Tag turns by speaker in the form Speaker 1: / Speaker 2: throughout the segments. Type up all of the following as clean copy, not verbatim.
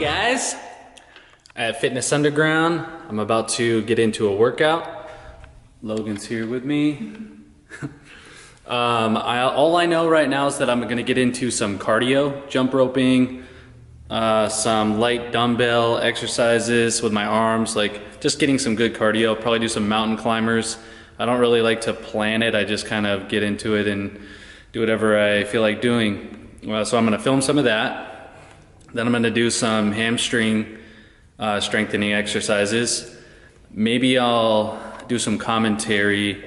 Speaker 1: guys, at Fitness Underground. I'm about to get into a workout. Logan's here with me. All I know right now is that I'm gonna get into some cardio, jump roping, some light dumbbell exercises with my arms, like just getting some good cardio. Probably do some mountain climbers. I don't really like to plan it. I just kind of get into it and do whatever I feel like doing. So I'm gonna film some of that. Then I'm gonna do some hamstring strengthening exercises. Maybe I'll do some commentary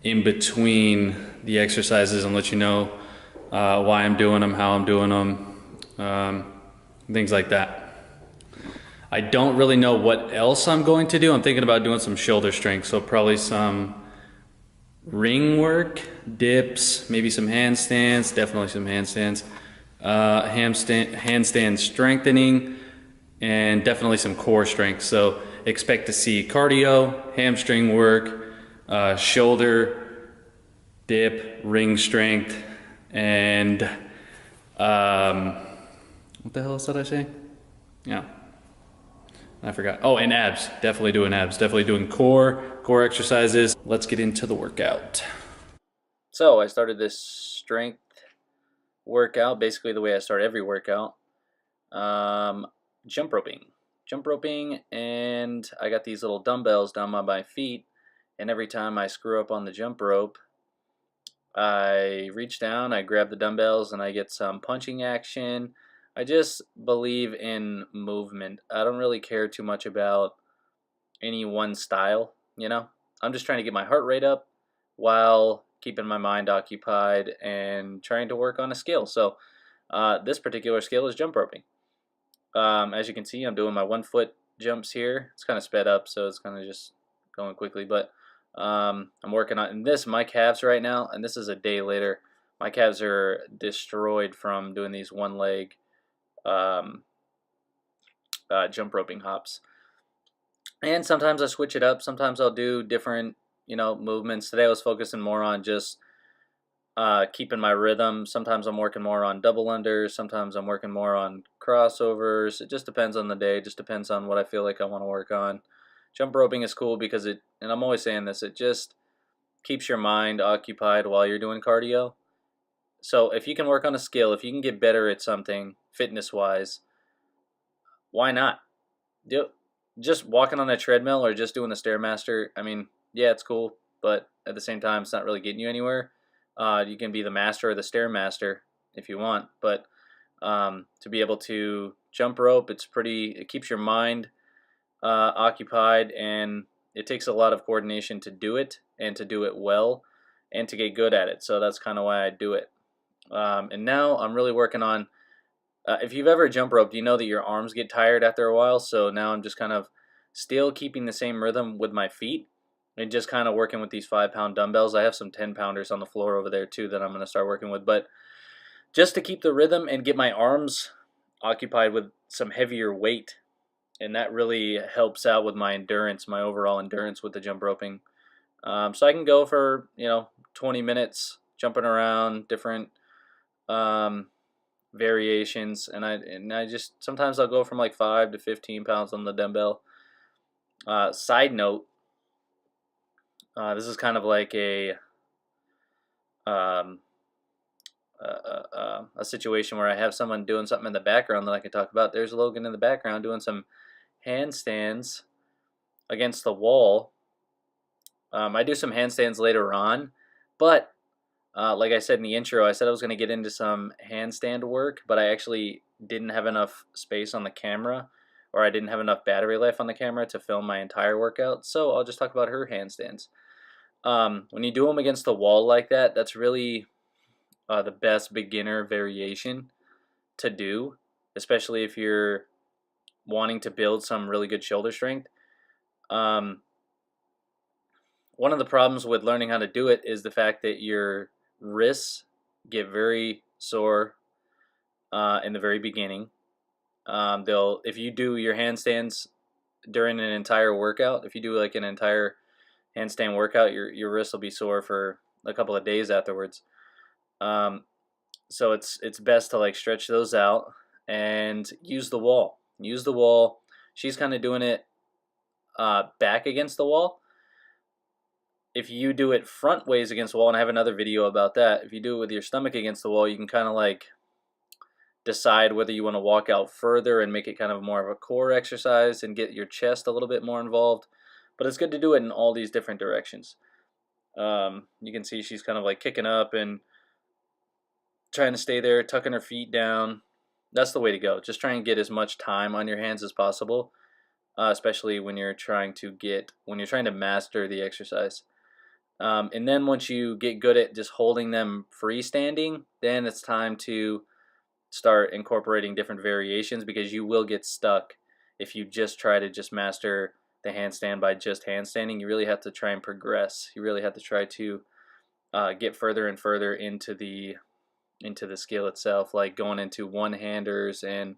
Speaker 1: in between the exercises and let you know why I'm doing them, how I'm doing them, things like that. I don't really know what else I'm going to do. I'm thinking about doing some shoulder strength, so probably some ring work, dips, maybe some handstands, definitely some handstands, handstand strengthening, and definitely some core strength. So expect to see cardio, hamstring work, shoulder, dip, ring strength, and what the hell else did I say? Yeah, I forgot. Oh, and abs. Definitely doing abs. Definitely doing core exercises. Let's get into the workout. So I started this strength workout basically the way I start every workout. Jump roping, and I got these little dumbbells down by my feet, and every time I screw up on the jump rope, I reach down, I grab the dumbbells, and I get some punching action. I just believe in movement. I don't really care too much about any one style, you know? I'm just trying to get my heart rate up while keeping my mind occupied and trying to work on a skill. So this particular skill is jump roping. As you can see, I'm doing my 1 foot jumps here. It's kind of sped up, so it's kind of just going quickly, but I'm working on this. My calves right now, and this is a day later, my calves are destroyed from doing these one leg jump roping hops. And sometimes I switch it up. Sometimes I'll do different, movements. Today I was focusing more on just keeping my rhythm. Sometimes I'm working more on double unders. Sometimes I'm working more on crossovers. It just depends on the day. It just depends on what I feel like I want to work on. Jump roping is cool because and I'm always saying this, it just keeps your mind occupied while you're doing cardio. So if you can work on a skill, if you can get better at something fitness-wise, why not? Just walking on a treadmill or just doing the Stairmaster, I mean, yeah, it's cool, but at the same time, it's not really getting you anywhere. You can be the master or the Stairmaster if you want, but to be able to jump rope, it keeps your mind occupied, and it takes a lot of coordination to do it, and to do it well, and to get good at it. So that's kind of why I do it. And now I'm really working on, if you've ever jump roped, you know that your arms get tired after a while, so now I'm just kind of still keeping the same rhythm with my feet, and just kind of working with these 5-pound dumbbells. I have some 10-pounders on the floor over there too that I'm going to start working with, but just to keep the rhythm and get my arms occupied with some heavier weight, and that really helps out with my endurance, my overall endurance with the jump roping. So I can go for 20 minutes jumping around different variations, and I just sometimes I'll go from like 5 to 15 pounds on the dumbbell. Side note, this is kind of like a situation where I have someone doing something in the background that I can talk about. There's Logan in the background doing some handstands against the wall. I do some handstands later on, but like I said in the intro, I said I was going to get into some handstand work, but I actually didn't have enough space on the camera, or I didn't have enough battery life on the camera to film my entire workout, so I'll just talk about her handstands. When you do them against the wall like that, that's really the best beginner variation to do, especially if you're wanting to build some really good shoulder strength. One of the problems with learning how to do it is the fact that your wrists get very sore in the very beginning. If you do your handstands during an entire workout, if you do like an entire handstand workout, your wrists will be sore for a couple of days afterwards. So it's best to like stretch those out and use the wall. use the wall. She's kind of doing it back against the wall. If you do it front ways against the wall, and I have another video about that, if you do it with your stomach against the wall, you can kind of like decide whether you want to walk out further and make it kind of more of a core exercise and get your chest a little bit more involved. But it's good to do it in all these different directions. You can see she's kind of like kicking up and trying to stay there, tucking her feet down. That's the way to go. Just try and get as much time on your hands as possible, especially when you're trying to master the exercise. And then once you get good at just holding them freestanding, then it's time to start incorporating different variations, because you will get stuck if you just try to just master the handstand by just handstanding. You really have to try and progress. You really have to try to get further and further into the skill itself, like going into one-handers and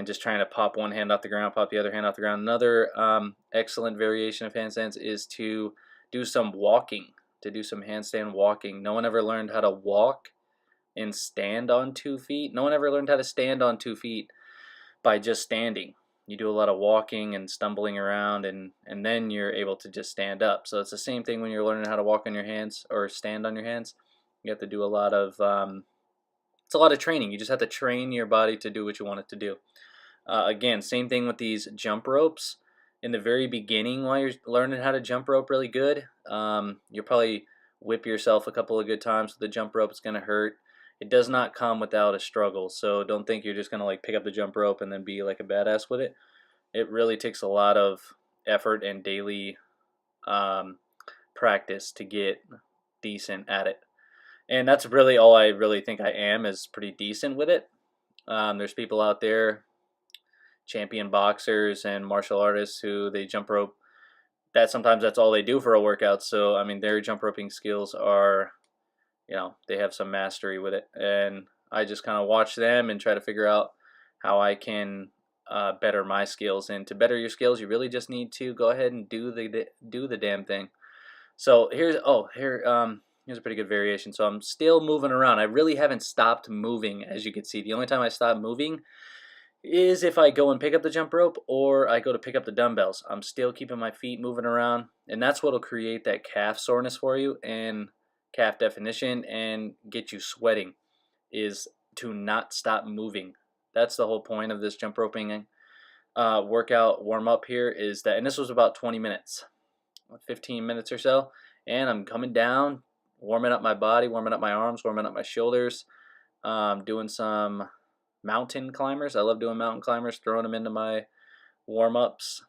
Speaker 1: just trying to pop one hand off the ground, pop the other hand off the ground. Another excellent variation of handstands is to do some walking, to do some handstand walking. No one ever learned how to walk and stand on 2 feet. No one ever learned how to stand on 2 feet by just standing. You do a lot of walking and stumbling around, and then you're able to just stand up. So it's the same thing when you're learning how to walk on your hands or stand on your hands. You have to do a lot of it's a lot of training. You just have to train your body to do what you want it to do. Again, same thing with these jump ropes. In the very beginning, while you're learning how to jump rope really good, you'll probably whip yourself a couple of good times with the jump rope. It's going to hurt. It does not come without a struggle, so don't think you're just going to like pick up the jump rope and then be like a badass with it. It really takes a lot of effort and daily practice to get decent at it. And that's really all I really think I am, is pretty decent with it. There's people out there, champion boxers and martial artists, who they jump rope. Sometimes that's all they do for a workout. So I mean, their jump roping skills are, they have some mastery with it. And I just kind of watch them and try to figure out how I can better my skills. And to better your skills, you really just need to go ahead and do the damn thing. So here's a pretty good variation. So I'm still moving around. I really haven't stopped moving, as you can see. The only time I stop moving is if I go and pick up the jump rope or I go to pick up the dumbbells. I'm still keeping my feet moving around, and that's what will create that calf soreness for you and calf definition and get you sweating, is to not stop moving. That's the whole point of this jump roping workout warm-up here, is that, and this was about 20 minutes, 15 minutes or so, and I'm coming down, warming up my body, warming up my arms, warming up my shoulders, doing some mountain climbers. I love doing mountain climbers, throwing them into my warm-ups.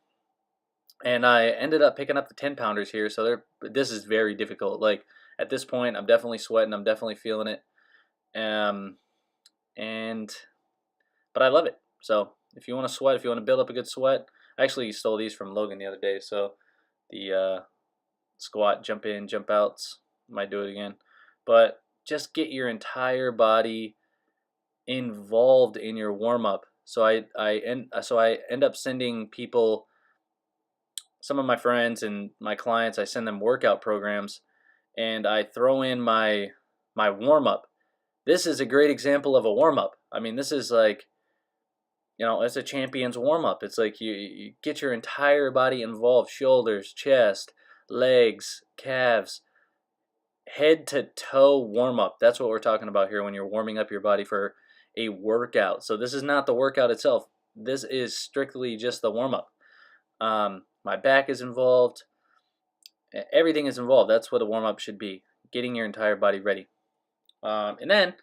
Speaker 1: And I ended up picking up the 10-pounders here, so this is very difficult. Like, at this point, I'm definitely sweating, I'm definitely feeling it. But I love it. So if you want to sweat, if you want to build up a good sweat, I actually stole these from Logan the other day, so the squat, jump in, jump outs, might do it again. But just get your entire body involved in your warm-up. So I end up sending people, some of my friends and my clients, I send them workout programs, and I throw in my warm-up. This is a great example of a warm-up. I mean, this is like, it's a champion's warm-up. It's like you get your entire body involved: shoulders, chest, legs, calves, head to toe warm-up. That's what we're talking about here when you're warming up your body for a workout. So this is not the workout itself. This is strictly just the warm-up. My back is involved. Everything is involved. That's what a warm-up should be, getting your entire body ready. And then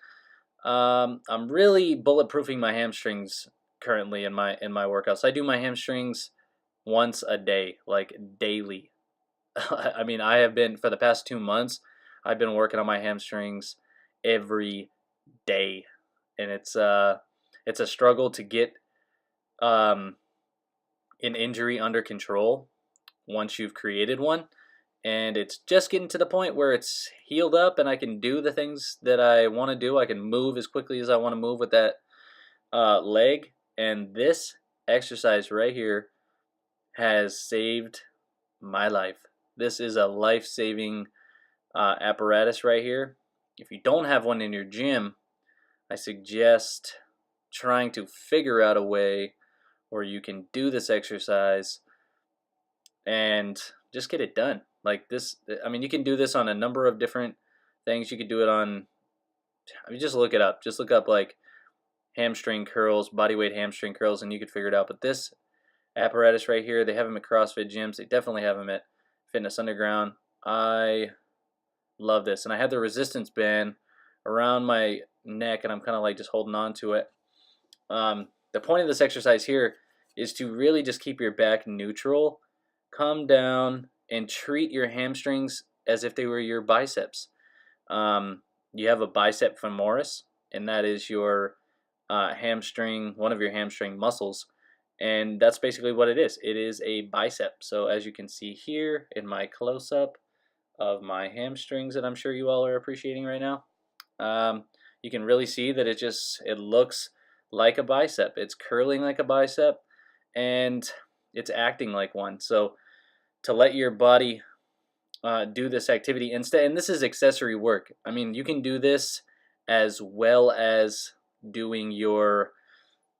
Speaker 1: I'm really bulletproofing my hamstrings currently in my workouts. I do my hamstrings once a day, like daily. I mean, I have been, for the past 2 months, I've been working on my hamstrings every day, and it's a struggle to get an injury under control once you've created one. And it's just getting to the point where it's healed up and I can do the things that I want to do. I can move as quickly as I want to move with that leg. And this exercise right here has saved my life. This is a life-saving apparatus right here. If you don't have one in your gym, I suggest trying to figure out a way or you can do this exercise and just get it done. Like this, I mean, you can do this on a number of different things. You could do it on, I mean, just look it up. Just look up like hamstring curls, bodyweight hamstring curls, and you could figure it out. But this apparatus right here, they have them at CrossFit gyms. They definitely have them at Fitness Underground. I love this. And I have the resistance band around my neck, and I'm kind of like just holding on to it. The point of this exercise here is to really just keep your back neutral, come down, and treat your hamstrings as if they were your biceps. You have a bicep femoris, and that is your hamstring, one of your hamstring muscles, and that's basically what it is. It is a bicep. So as you can see here in my close-up of my hamstrings that I'm sure you all are appreciating right now, you can really see that it looks like a bicep. It's curling like a bicep, and it's acting like one. So to let your body do this activity instead, and this is accessory work. I mean, you can do this as well as doing your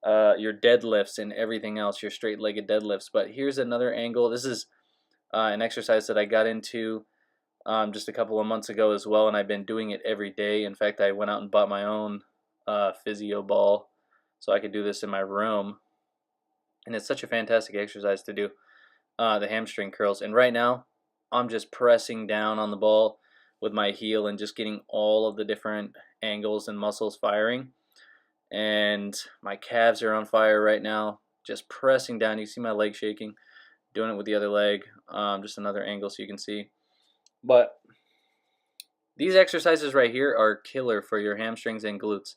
Speaker 1: deadlifts and everything else, your straight-legged deadlifts. But here's another angle. This is an exercise that I got into just a couple of months ago as well, and I've been doing it every day. In fact, I went out and bought my own physio ball so I could do this in my room, and it's such a fantastic exercise to do, the hamstring curls. And right now, I'm just pressing down on the ball with my heel and just getting all of the different angles and muscles firing. And my calves are on fire right now, just pressing down. You can see my leg shaking, doing it with the other leg. Just another angle so you can see. But these exercises right here are killer for your hamstrings and glutes.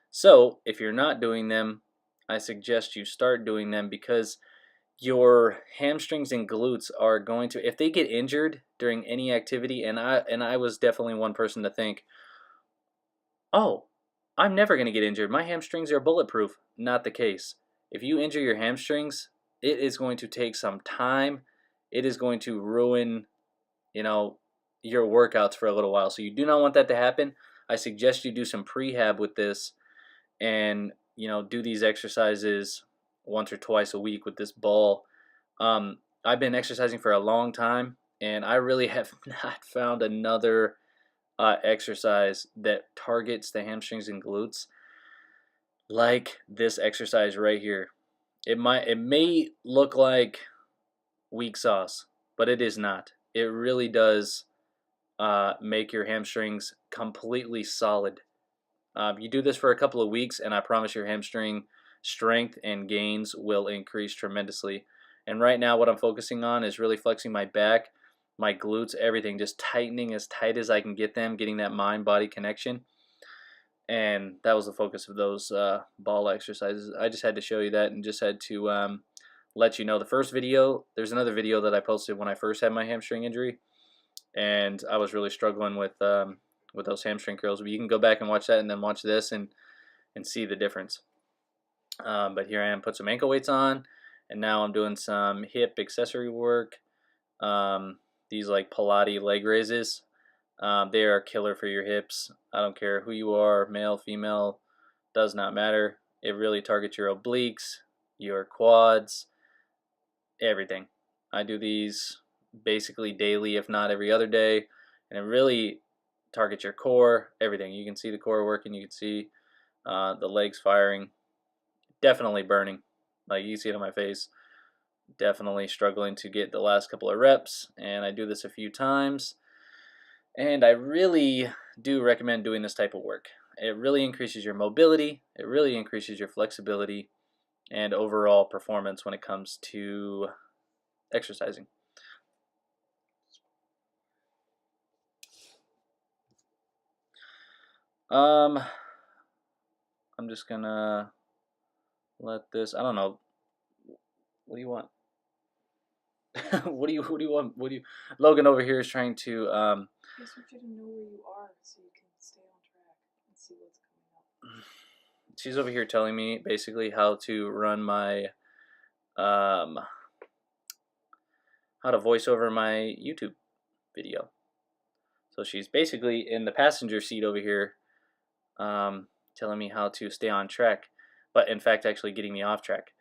Speaker 1: So if you're not doing them, I suggest you start doing them, because your hamstrings and glutes are going to, if they get injured during any activity, and I was definitely one person to think, oh, I'm never going to get injured. My hamstrings are bulletproof. Not the case. If you injure your hamstrings, it is going to take some time. It is going to ruin, your workouts for a little while. So you do not want that to happen. I suggest you do some prehab with this, and do these exercises once or twice a week with this ball. I've been exercising for a long time, and I really have not found another exercise that targets the hamstrings and glutes like this exercise right here. It may look like weak sauce, but it is not. It really does make your hamstrings completely solid. You do this for a couple of weeks, and I promise your hamstring strength and gains will increase tremendously. And right now what I'm focusing on is really flexing my back, my glutes, everything, just tightening as tight as I can get them, getting that mind-body connection. And that was the focus of those ball exercises. I just had to show you that, and just had to let you know. The first video, there's another video that I posted when I first had my hamstring injury, and I was really struggling with those hamstring curls. But you can go back and watch that, and then watch this and see the difference. But here I am, put some ankle weights on, and now I'm doing some hip accessory work. These like Pilates leg raises. They are killer for your hips. I don't care who you are, male, female, does not matter. It really targets your obliques, your quads, everything. I do these basically daily, if not every other day, and it really targets your core, everything. You can see the core working, you can see the legs firing, definitely burning. Like you can see it on my face, definitely struggling to get the last couple of reps, and I do this a few times. And I really do recommend doing this type of work. It really increases your mobility, it really increases your flexibility, and overall performance when it comes to exercising. I'm just gonna let this, I don't know, what do you want? what do you want? Logan over here is trying to
Speaker 2: I just want you to know where you are so you can stay on track and see what's coming up.
Speaker 1: She's over here telling me basically how to run my how to voice over my YouTube video. So she's basically in the passenger seat over here telling me how to stay on track, but in fact actually getting me off track.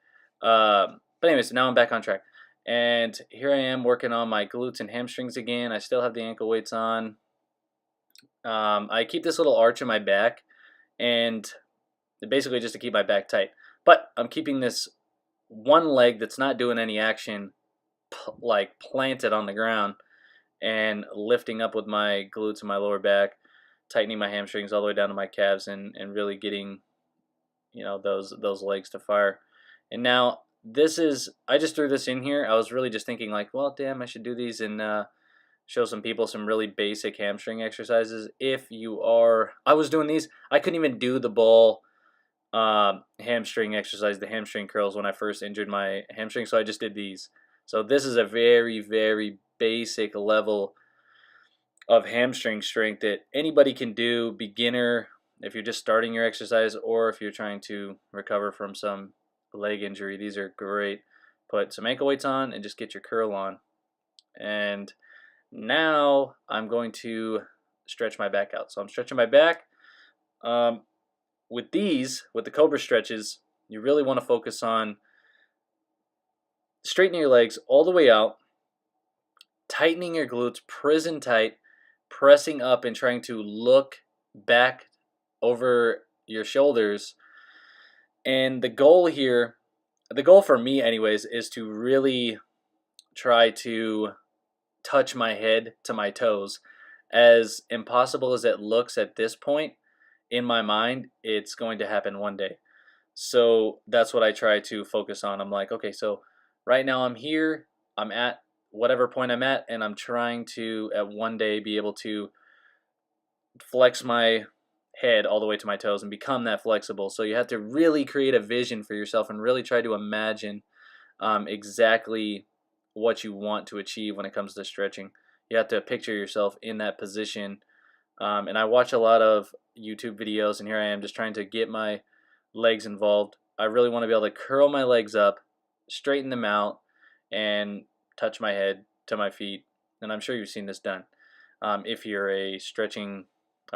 Speaker 1: But anyway, so now I'm back on track. And here I am working on my glutes and hamstrings again. I still have the ankle weights on. I keep this little arch in my back, and basically just to keep my back tight. But I'm keeping this one leg that's not doing any action like planted on the ground and lifting up with my glutes and my lower back, tightening my hamstrings all the way down to my calves, and really getting, you know, those legs to fire. And now this is, I just threw this in here. I was really just thinking like, well, damn, I should do these and show some people some really basic hamstring exercises. If you are, I was doing these, I couldn't even do the ball hamstring exercise, the hamstring curls, when I first injured my hamstring, so I just did these. So this is a very, very basic level of hamstring strength that anybody can do, beginner, if you're just starting your exercise, or if you're trying to recover from some leg injury. These are great. Put some ankle weights on and just get your curl on. And now I'm going to stretch my back out. So I'm stretching my back. With the Cobra stretches, you really want to focus on straightening your legs all the way out, tightening your glutes, prison tight, pressing up and trying to look back over your shoulders. And the goal here, the goal for me anyways, is to really try to touch my head to my toes. As impossible as it looks at this point, in my mind, it's going to happen one day. So that's what I try to focus on. I'm like, okay, so right now I'm here, I'm at whatever point I'm at, and I'm trying to at one day be able to flex my head all the way to my toes and become that flexible. So you have to really create a vision for yourself and really try to imagine exactly what you want to achieve when it comes to stretching. You have to picture yourself in that position. And I watch a lot of YouTube videos, and here I am just trying to get my legs involved. I really want to be able to curl my legs up, straighten them out, and touch my head to my feet. And I'm sure you've seen this done. If you're a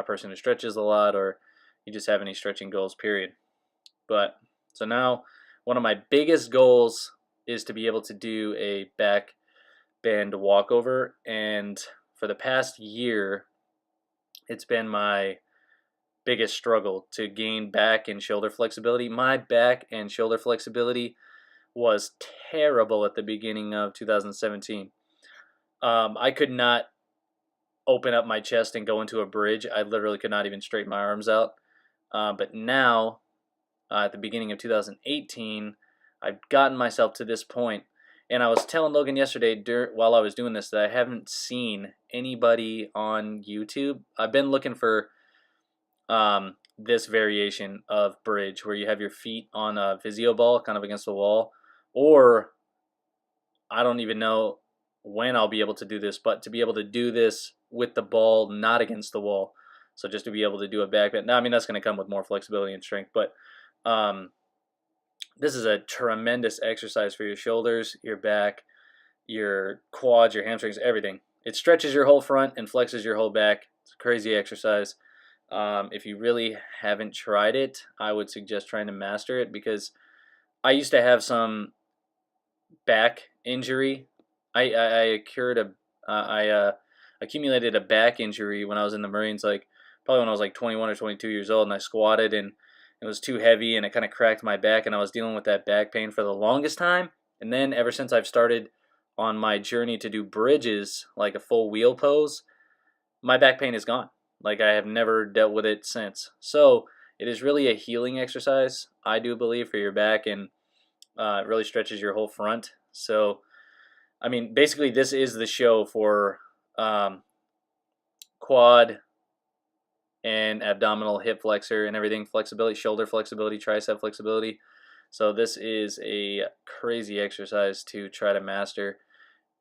Speaker 1: person who stretches a lot, or you just have any stretching goals, period. But so now one of my biggest goals is to be able to do a back bend walkover. And for the past year, it's been my biggest struggle to gain back and shoulder flexibility. My back and shoulder flexibility was terrible at the beginning of 2017. I could not open up my chest and go into a bridge. I literally could not even straighten my arms out. But now, at the beginning of 2018, I've gotten myself to this point. And I was telling Logan yesterday while I was doing this that I haven't seen anybody on YouTube. I've been looking for this variation of bridge where you have your feet on a physio ball kind of against the wall, or I don't even know when I'll be able to do this, but to be able to do this with the ball not against the wall. So just to be able to do a back bend. Now, I mean, that's going to come with more flexibility and strength, but this is a tremendous exercise for your shoulders, your back, your quads, your hamstrings, everything. It stretches your whole front and flexes your whole back. It's a crazy exercise. If you really haven't tried it, I would suggest trying to master it, because I used to have some back injury. I accumulated a back injury when I was in the Marines, like probably when I was like 21 or 22 years old, and I squatted and it was too heavy and it kind of cracked my back, and I was dealing with that back pain for the longest time. And then ever since I've started on my journey to do bridges, like a full wheel pose, my back pain is gone. Like, I have never dealt with it since. So it is really a healing exercise, I do believe, for your back, and it really stretches your whole front. So, I mean, basically this is the show for quad and abdominal, hip flexor and everything, flexibility, shoulder flexibility, tricep flexibility. So this is a crazy exercise to try to master,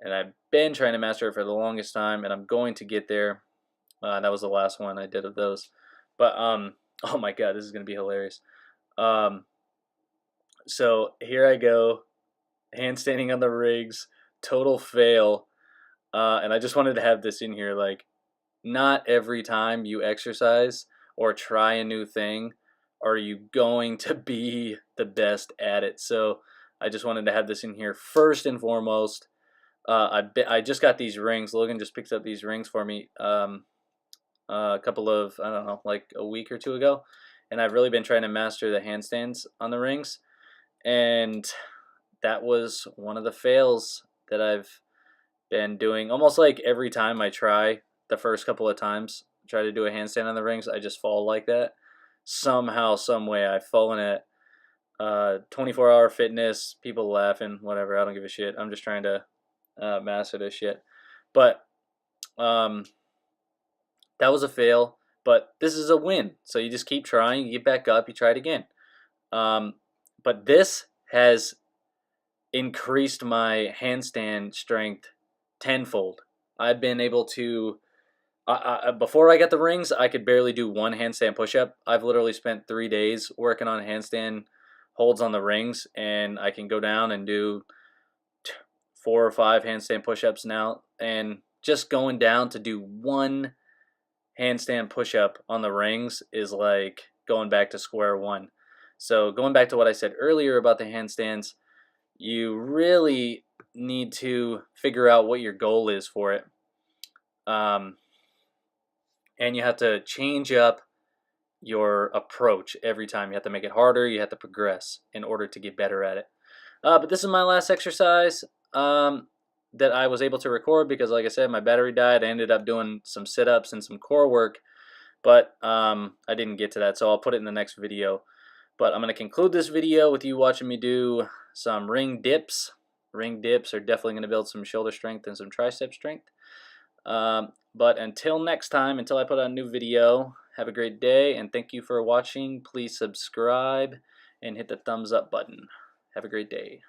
Speaker 1: and I've been trying to master it for the longest time, and I'm going to get there. That was the last one I did of those. But oh my god, this is gonna be hilarious. So here I go, handstanding on the rigs, total fail. And I just wanted to have this in here, like, not every time you exercise or try a new thing are you going to be the best at it. So I just wanted to have this in here first and foremost. I just got these rings. Logan just picked up these rings for me a couple of, I don't know, like a week or two ago. And I've really been trying to master the handstands on the rings. And that was one of the fails that I've been doing. Almost like every time I try, the first couple of times, try to do a handstand on the rings, I just fall like that. Somehow, some way, I've fallen at 24-hour fitness, people laughing, whatever. I don't give a shit. I'm just trying to master this shit. But that was a fail, but this is a win. So you just keep trying, you get back up, you try it again. But this has increased my handstand strength tenfold. I've been able to, before I got the rings, I could barely do one handstand push-up. I've literally spent 3 days working on handstand holds on the rings, and I can go down and do 4 or 5 handstand push-ups now. And just going down to do one handstand push-up on the rings is like going back to square one. So going back to what I said earlier about the handstands, you really need to figure out what your goal is for it. And you have to change up your approach every time. You have to make it harder. You have to progress in order to get better at it. But this is my last exercise that I was able to record because, like I said, my battery died. I ended up doing some sit-ups and some core work, but I didn't get to that, so I'll put it in the next video. But I'm going to conclude this video with you watching me do some ring dips. Ring dips are definitely going to build some shoulder strength and some tricep strength. But until next time, until I put out a new video, have a great day, and thank you for watching. Please subscribe and hit the thumbs up button. Have a great day.